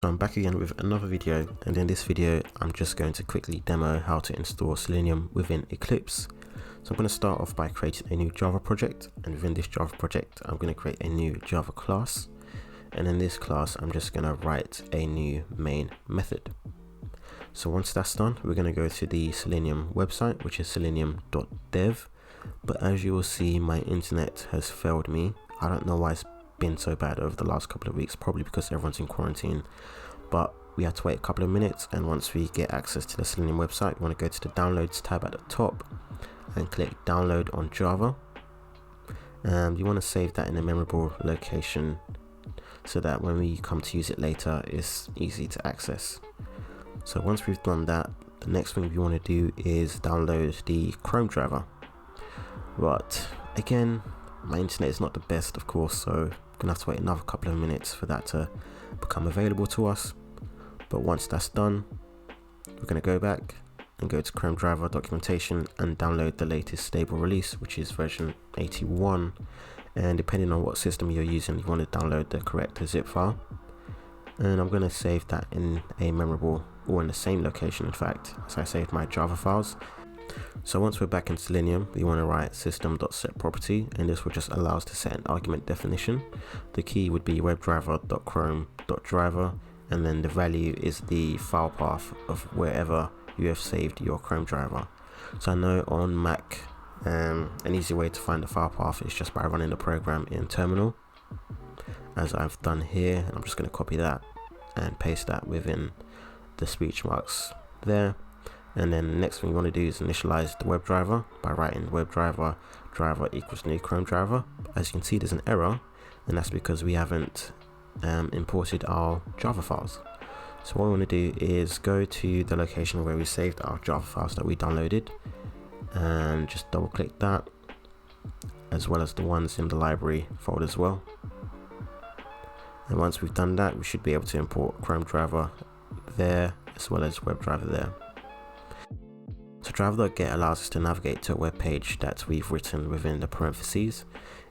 So I'm back again with another video, and in this video I'm just going to quickly demo how to install Selenium within Eclipse. So I'm going to start off by creating a new Java project, and within this Java project I'm going to create a new Java class, and in this class I'm just going to write a new main method. So once that's done, we're going to go to the Selenium website, which is selenium.dev, but as you will see, my internet has failed me. I don't know why it's been so bad over the last couple of weeks, probably because everyone's in quarantine, but we had to wait a couple of minutes, and once we get access to the Selenium website, we want to go to the downloads tab at the top and click download on Java. You want to save that in a memorable location so that when we come to use it later, it's easy to access. So once we've done that, the next thing we want to do is download the Chrome driver, but again, my internet is not the best, of course, so gonna have to wait another couple of minutes for that to become available to us. But once that's done, we're gonna go back and go to Chrome driver documentation and download the latest stable release, which is version 81, and depending on what system you're using, you want to download the correct zip file. And I'm gonna save that in a memorable, or in the same location in fact, as I saved my Java files. So once we're back in Selenium, we want to write system.setProperty, and this will just allow us to set an argument definition. The key would be webdriver.chrome.driver, and then the value is the file path of wherever you have saved your Chrome driver. So I know on Mac, an easy way to find the file path is just by running the program in terminal, as I've done here. I'm just going to copy that and paste that within the speech marks there. And then the next thing you want to do is initialize the WebDriver by writing WebDriver driver equals new Chrome driver. As you can see, there's an error, and that's because we haven't imported our Java files. So what we want to do is go to the location where we saved our Java files that we downloaded, and just double click that, as well as the ones in the library folder as well. And once we've done that, we should be able to import Chrome driver there as well as WebDriver there. So driver.get allows us to navigate to a web page that we've written within the parentheses.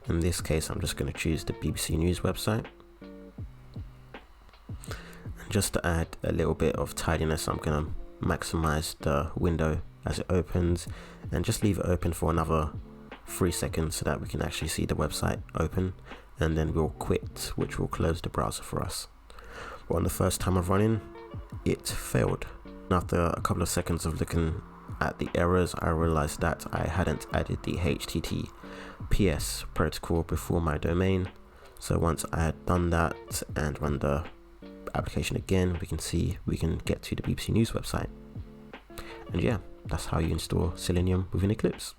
In this case, I'm just going to choose the BBC News website. And just to add a little bit of tidiness, I'm going to maximize the window as it opens and just leave it open for another 3 seconds so that we can actually see the website open, and then we'll quit, which will close the browser for us. But on the first time of running, it failed. After a couple of seconds of looking at the errors, I realized that I hadn't added the HTTPS protocol before my domain. So once I had done that and run the application again, we can see we can get to the BBC News website. And yeah, that's how you install Selenium within Eclipse.